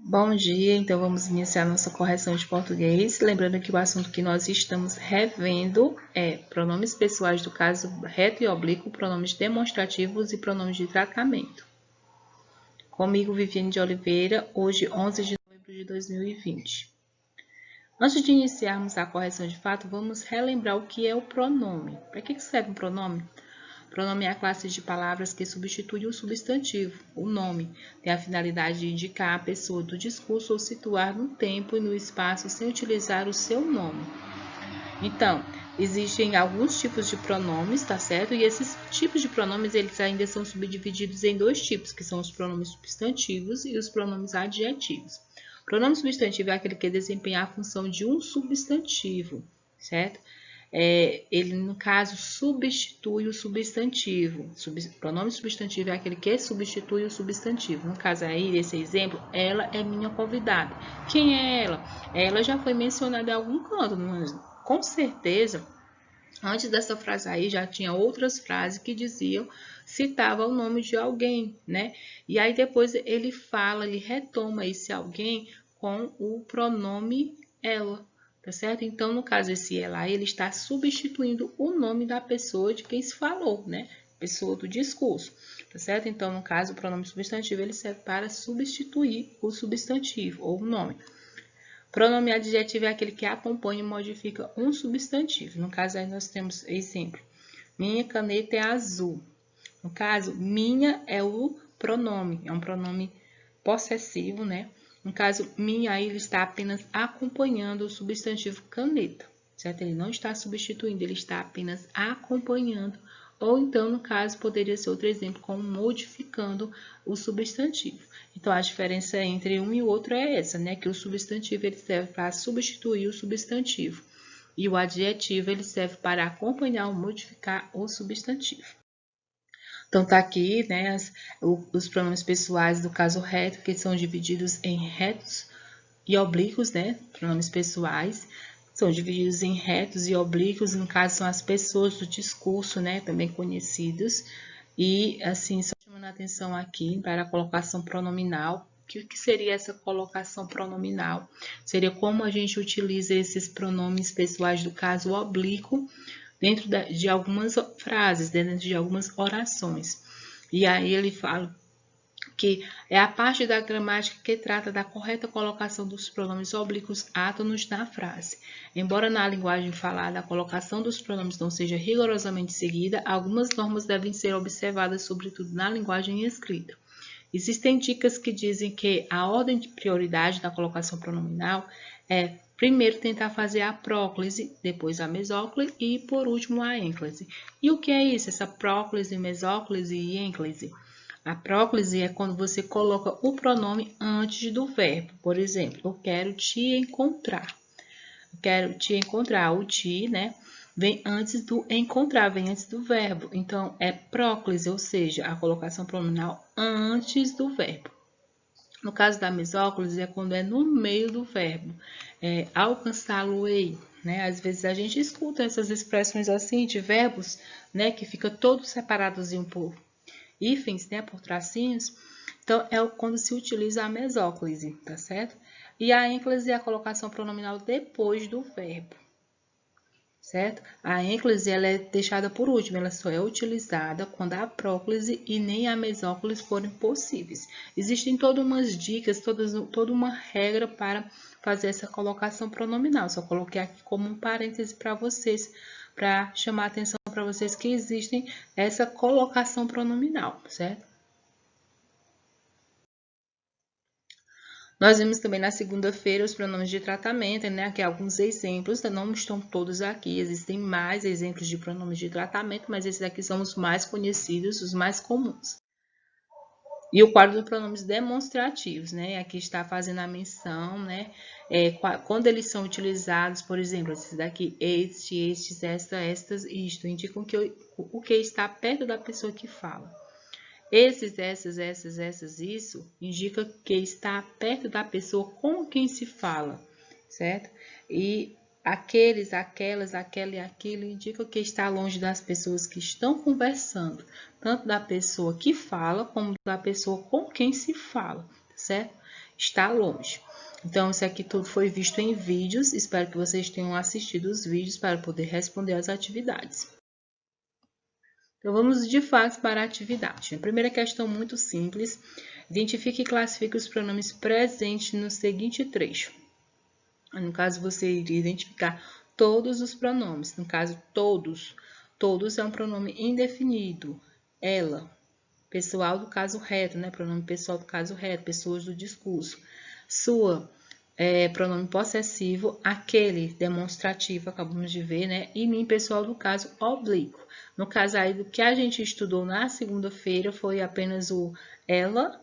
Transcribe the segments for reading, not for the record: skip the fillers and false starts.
Bom dia, então vamos iniciar nossa correção de português. Lembrando que o assunto que nós estamos revendo é pronomes pessoais do caso reto e oblíquo, pronomes demonstrativos e pronomes de tratamento. Comigo, Viviane de Oliveira, hoje 11 de novembro de 2020. Antes de iniciarmos a correção de fato, vamos relembrar o que é o pronome. Para que serve um pronome? Pronome é a classe de palavras que substitui o substantivo, o nome. Tem a finalidade de indicar a pessoa do discurso ou situar no tempo e no espaço sem utilizar o seu nome. Então, existem alguns tipos de pronomes, tá certo? E esses tipos de pronomes, eles ainda são subdivididos em dois tipos, que são os pronomes substantivos e os pronomes adjetivos. O pronome substantivo é aquele que desempenha a função de um substantivo, certo? Ele, no caso, substitui o substantivo. Pronome substantivo é aquele que substitui o substantivo. No caso aí, desse exemplo, ela é minha convidada. Quem é ela? Ela já foi mencionada em algum canto, mas com certeza, antes dessa frase aí, já tinha outras frases que diziam, citava o nome de alguém, né? E aí depois ele fala, ele retoma esse alguém com o pronome ela. Tá certo? Então, no caso, esse ela, ele está substituindo o nome da pessoa de quem se falou, né? Pessoa do discurso, tá certo? Então, no caso, o pronome substantivo, ele serve para substituir o substantivo ou o nome. Pronome adjetivo é aquele que acompanha e modifica um substantivo. No caso, aí nós temos exemplo. Minha caneta é azul. No caso, minha é o pronome, é um pronome possessivo, né? No caso, minha, aí ele está apenas acompanhando o substantivo caneta, certo? Ele não está substituindo, ele está apenas acompanhando. Ou então, no caso, poderia ser outro exemplo, como modificando o substantivo. Então, a diferença entre um e o outro é essa, né? Que o substantivo ele serve para substituir o substantivo. E o adjetivo ele serve para acompanhar ou modificar o substantivo. Então, tá aqui, né, os pronomes pessoais do caso reto, que são divididos em retos e oblíquos, né, pronomes pessoais, são divididos em retos e oblíquos, no caso são as pessoas do discurso, né, também conhecidos, e assim, só chamando a atenção aqui para a colocação pronominal. O que seria essa colocação pronominal? Seria como a gente utiliza esses pronomes pessoais do caso oblíquo dentro de algumas frases, dentro de algumas orações. E aí ele fala que é a parte da gramática que trata da correta colocação dos pronomes oblíquos átonos na frase. Embora na linguagem falada a colocação dos pronomes não seja rigorosamente seguida, algumas normas devem ser observadas, sobretudo na linguagem escrita. Existem dicas que dizem que a ordem de prioridade da colocação pronominal é primeiro tentar fazer a próclise, depois a mesóclise e por último a ênclise. E o que é isso? Essa próclise, mesóclise e ênclise? A próclise é quando você coloca o pronome antes do verbo. Por exemplo, eu quero te encontrar. Eu quero te encontrar. O te, né? Vem antes do encontrar, vem antes do verbo. Então, é próclise, ou seja, a colocação pronominal antes do verbo. No caso da mesóclise, é quando é no meio do verbo. Alcançá-lo-ei, né? Às vezes a gente escuta essas expressões assim de verbos, né? Que fica todos separados por hífens, né? Por tracinhos. Então, é quando se utiliza a mesóclise, tá certo? E a ênclise é a colocação pronominal depois do verbo. Certo? A ênclise ela é deixada por último, ela só é utilizada quando a próclise e nem a mesóclise forem possíveis. Existem todas umas dicas, toda uma regra para fazer essa colocação pronominal. Só coloquei aqui como um parêntese para vocês, para chamar a atenção para vocês que existem essa colocação pronominal, certo? Nós vimos também na segunda-feira os pronomes de tratamento, né? Aqui alguns exemplos, não estão todos aqui, existem mais exemplos de pronomes de tratamento, mas esses aqui são os mais conhecidos, os mais comuns. E o quadro dos pronomes demonstrativos, né? Aqui está fazendo a menção, né? Quando eles são utilizados, por exemplo, esses daqui, estes, estas, isto, indicam que o que está perto da pessoa que fala. Esses, essas, isso, indica que está perto da pessoa com quem se fala, certo? E aqueles, aquelas, aquela e aquilo indicam que está longe das pessoas que estão conversando, tanto da pessoa que fala como da pessoa com quem se fala, certo? Está longe. Então, isso aqui tudo foi visto em vídeos. Espero que vocês tenham assistido os vídeos para poder responder as atividades. Então, vamos de fato para a atividade. A primeira questão muito simples. Identifique e classifique os pronomes presentes no seguinte trecho. No caso, você iria identificar todos os pronomes. No caso, todos. Todos é um pronome indefinido. Ela, pessoal do caso reto, né? Pronome pessoal do caso reto, pessoas do discurso. Sua, pronome possessivo, aquele demonstrativo, acabamos de ver, né? E mim, pessoal do caso oblíquo. No caso aí do que a gente estudou na segunda-feira foi apenas o ela,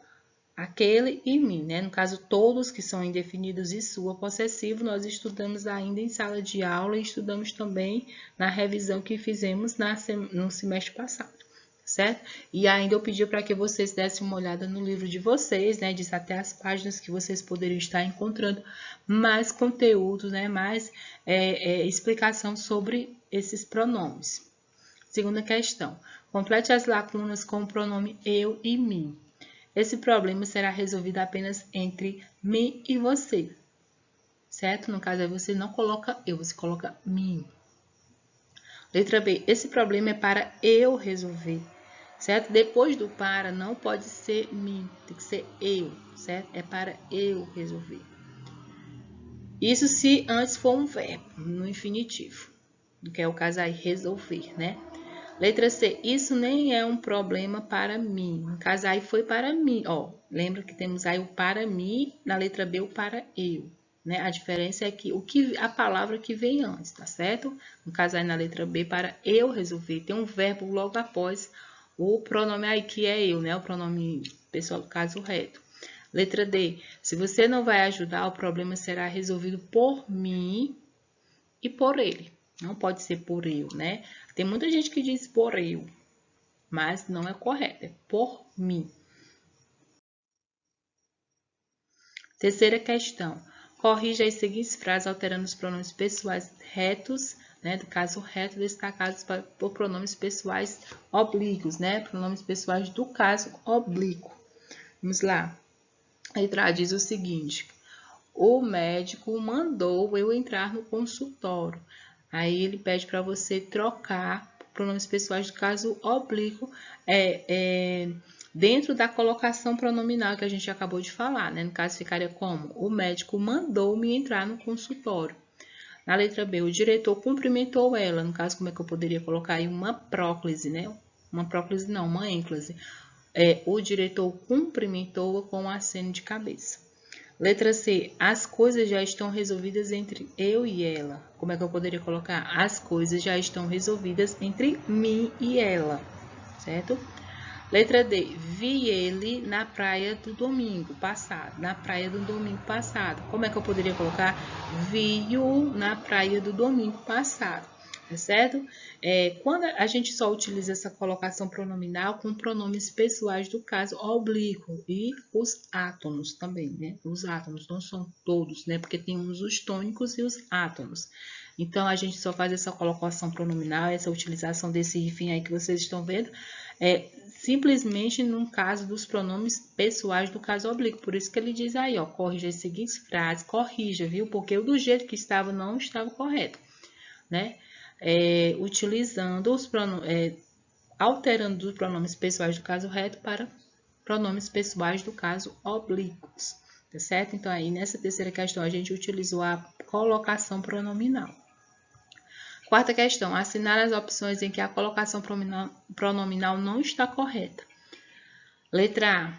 aquele e mim, né? No caso, todos que são indefinidos e sua possessivo, nós estudamos ainda em sala de aula e estudamos também na revisão que fizemos no semestre passado, certo? E ainda eu pedi para que vocês dessem uma olhada no livro de vocês, né? Diz até as páginas que vocês poderiam estar encontrando mais conteúdo, né? Mais explicação sobre esses pronomes. Segunda questão. Complete as lacunas com o pronome eu e mim. Esse problema será resolvido apenas entre mim e você, certo? No caso, aí você não coloca eu, você coloca mim. Letra B. Esse problema é para eu resolver, certo? Depois do para, não pode ser mim, tem que ser eu, certo? É para eu resolver. Isso se antes for um verbo, no infinitivo, que é o caso aí, resolver, né? Letra C, isso nem é um problema para mim. No caso aí foi para mim, ó. Lembra que temos aí o para mim, na letra B o para eu, né? A diferença é que a palavra que vem antes, tá certo? No caso aí na letra B para eu resolver, tem um verbo logo após o pronome aí que é eu, né? O pronome pessoal do caso reto. Letra D, se você não vai ajudar, o problema será resolvido por mim e por ele. Não pode ser por eu, né? Tem muita gente que diz por eu, mas não é correto, é por mim. Terceira questão. Corrija as seguintes frases alterando os pronomes pessoais retos, né, do caso reto, destacados por pronomes pessoais oblíquos, né? Pronomes pessoais do caso oblíquo. Vamos lá. A letra A diz o seguinte: o médico mandou eu entrar no consultório. Aí ele pede para você trocar pronomes pessoais do caso oblíquo dentro da colocação pronominal que a gente acabou de falar, né? No caso ficaria como: o médico mandou-me entrar no consultório. Na letra B, o diretor cumprimentou ela. No caso, como é que eu poderia colocar aí uma próclise, né? Uma próclise não, uma ênclase. O diretor cumprimentou-a com um aceno de cabeça. Letra C. As coisas já estão resolvidas entre eu e ela. Como é que eu poderia colocar? As coisas já estão resolvidas entre mim e ela, certo? Letra D. Vi ele na praia do domingo passado. Na praia do domingo passado. Como é que eu poderia colocar? Vi-o na praia do domingo passado. Tá certo? Quando a gente só utiliza essa colocação pronominal com pronomes pessoais do caso oblíquo e os átonos também, né? Os átonos não são todos, né? Porque tem os tônicos e os átonos. Então, a gente só faz essa colocação pronominal, essa utilização desse hífen aí que vocês estão vendo, simplesmente no caso dos pronomes pessoais do caso oblíquo. Por isso que ele diz aí, ó, corrija as seguintes frases, corrija, viu? Porque do jeito que estava não estava correto, né? Utilizando alterando os pronomes pessoais do caso reto para pronomes pessoais do caso oblíquos, tá certo? Então, aí nessa terceira questão, a gente utilizou a colocação pronominal. Quarta questão, assinale as opções em que a colocação pronominal não está correta. Letra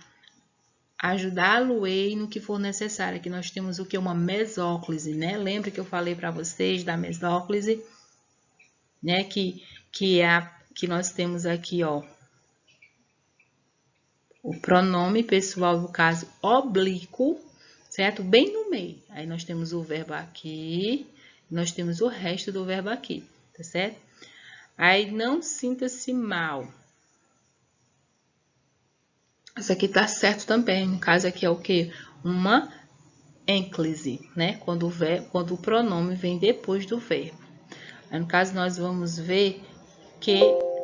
A, ajudá-lo-ei no que for necessário. Aqui nós temos o que? Uma mesóclise, né? Lembra que eu falei para vocês da mesóclise? Né, que nós temos aqui, ó, o pronome pessoal do caso oblíquo, certo? Bem no meio. Aí nós temos o verbo aqui, nós temos o resto do verbo aqui, tá certo? Aí não sinta-se mal. Isso aqui tá certo também. No caso aqui é o quê? Uma ênclise, né? Quando o pronome vem depois do verbo. Aí, no caso, nós vamos ver que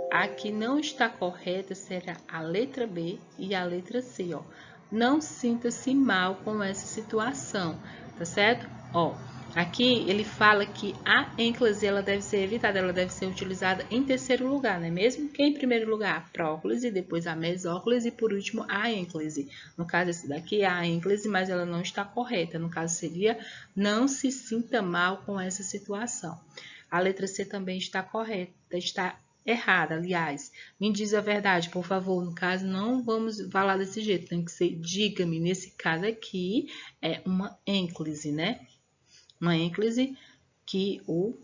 a que não está correta será a letra B e a letra C, ó. não sinta-se mal com essa situação, tá certo? Ó, aqui ele fala que a ênclise ela deve ser evitada, ela deve ser utilizada em terceiro lugar, não é mesmo? Que em primeiro lugar a próclise, depois a mesóclise e por último a ênclise. No caso esse daqui é a ênclise, mas ela não está correta. No caso seria não se sinta mal com essa situação. A letra C também está correta, está errada, aliás. Me diz a verdade, por favor. No caso, não vamos falar desse jeito. Tem que ser diga-me. Nesse caso aqui, é uma ênclise, né? Uma ênclise que o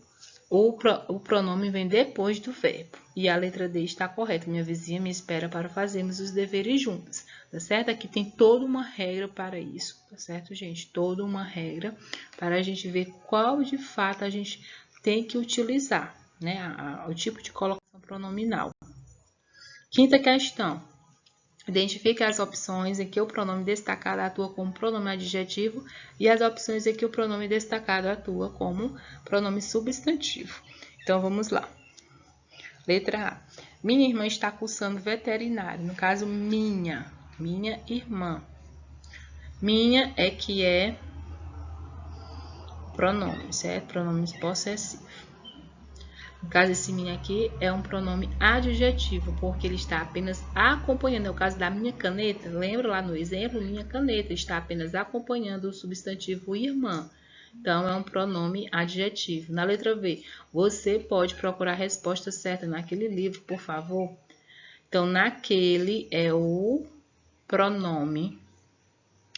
pronome vem depois do verbo. E a letra D está correta. Minha vizinha me espera para fazermos os deveres juntas, tá certo? Aqui tem toda uma regra para isso, tá certo, gente? Toda uma regra para a gente ver qual de fato a gente tem que utilizar, né? O tipo de colocação pronominal. Quinta questão. Identifique as opções em que o pronome destacado atua como pronome adjetivo e as opções em que o pronome destacado atua como pronome substantivo. Então, vamos lá. Letra A. Minha irmã está cursando veterinário. No caso, minha irmã. Minha é que é pronome, certo? Pronome possessivo. No caso, esse minha aqui é um pronome adjetivo, porque ele está apenas acompanhando. É o caso da minha caneta. Lembra lá no exemplo? Minha caneta está apenas acompanhando o substantivo irmã. Então, é um pronome adjetivo. Na letra B, você pode procurar a resposta certa naquele livro, por favor? Então, naquele é o pronome.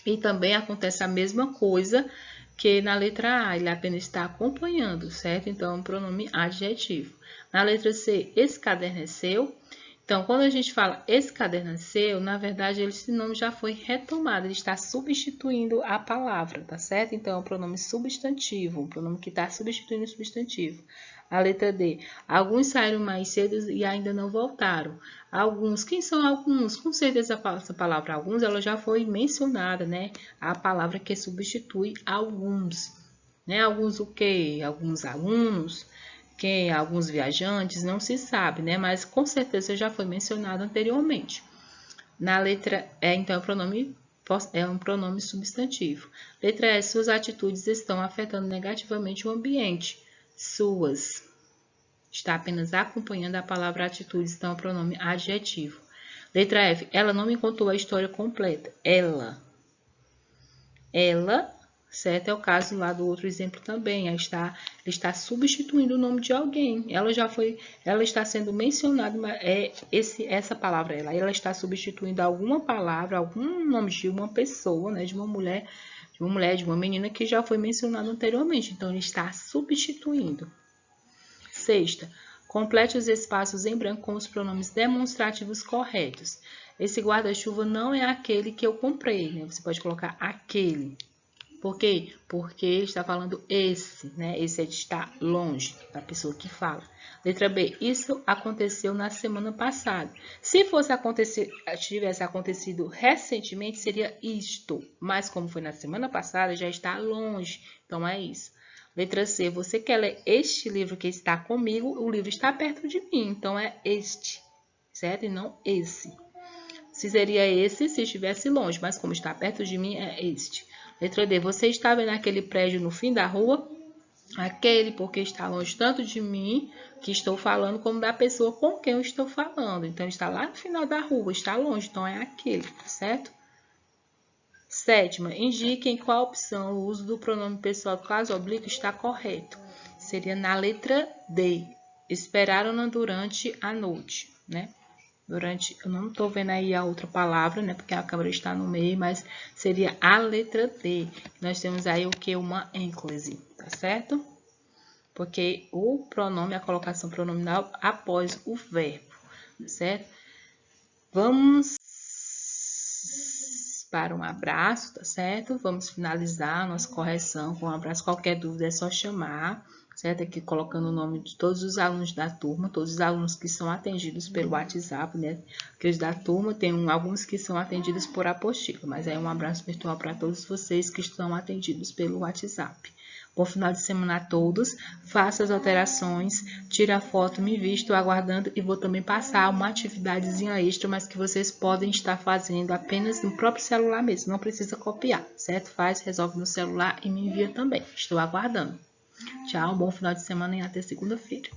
E também acontece a mesma coisa que na letra A, ele apenas está acompanhando, certo? Então, é um pronome adjetivo. Na letra C, esse caderno é seu. Então, quando a gente fala esse caderno é seu, na verdade, esse nome já foi retomado, ele está substituindo a palavra, tá certo? Então, é um pronome substantivo, um pronome que está substituindo o substantivo. A letra D, alguns saíram mais cedo e ainda não voltaram. Alguns, quem são alguns? Com certeza essa palavra alguns, ela já foi mencionada, né? A palavra que substitui alguns, né? Alguns o quê? Alguns alunos, alguns viajantes, não se sabe, né? Mas com certeza já foi mencionado anteriormente. Na letra E, então, é um pronome substantivo. Letra E, suas atitudes estão afetando negativamente o ambiente. Suas. Está apenas acompanhando a palavra atitudes, então é um pronome adjetivo. Letra F, ela não me contou a história completa. Ela, certo? É o caso lá do outro exemplo também. Ele está substituindo o nome de alguém. Ela está sendo mencionada, essa palavra, ela está substituindo alguma palavra, algum nome de uma pessoa, né? De uma mulher, de uma menina que já foi mencionado anteriormente. Então, ele está substituindo. Sexta, complete os espaços em branco com os pronomes demonstrativos corretos. Esse guarda-chuva não é aquele que eu comprei, né? Você pode colocar aquele. Por quê? Porque está falando esse, né? Esse é de estar longe da pessoa que fala. Letra B, isso aconteceu na semana passada. Se tivesse acontecido recentemente, seria isto. Mas como foi na semana passada, já está longe. Então, é isso. Letra C, você quer ler este livro que está comigo? O livro está perto de mim, então é este, certo? E não esse. Se seria esse se estivesse longe, mas como está perto de mim, é este. Letra D, você está vendo aquele prédio no fim da rua? Aquele, porque está longe tanto de mim, que estou falando, como da pessoa com quem eu estou falando. Então, está lá no final da rua, está longe, então é aquele, certo? Sétima, indique em qual opção o uso do pronome pessoal do caso oblíquo está correto. Seria na letra D. Esperaram-na durante a noite, né? Eu não estou vendo aí a outra palavra, né? Porque a câmera está no meio, mas seria a letra D. Nós temos aí o que? Uma ênclise, tá certo? Porque o pronome, a colocação pronominal após o verbo, certo? Vamos para um abraço, tá certo? Vamos finalizar a nossa correção com um abraço. Qualquer dúvida é só chamar, certo? Aqui colocando o nome de todos os alunos da turma, todos os alunos que são atendidos pelo WhatsApp, né? Porque os da turma tem alguns que são atendidos por apostila, mas é um abraço virtual para todos vocês que estão atendidos pelo WhatsApp. Bom final de semana a todos. Faça as alterações, tira a foto, me envie, estou aguardando e vou também passar uma atividadezinha extra, mas que vocês podem estar fazendo apenas no próprio celular mesmo, não precisa copiar, certo? Faz, resolve no celular e me envia também. Estou aguardando. Tchau, bom final de semana e até segunda-feira.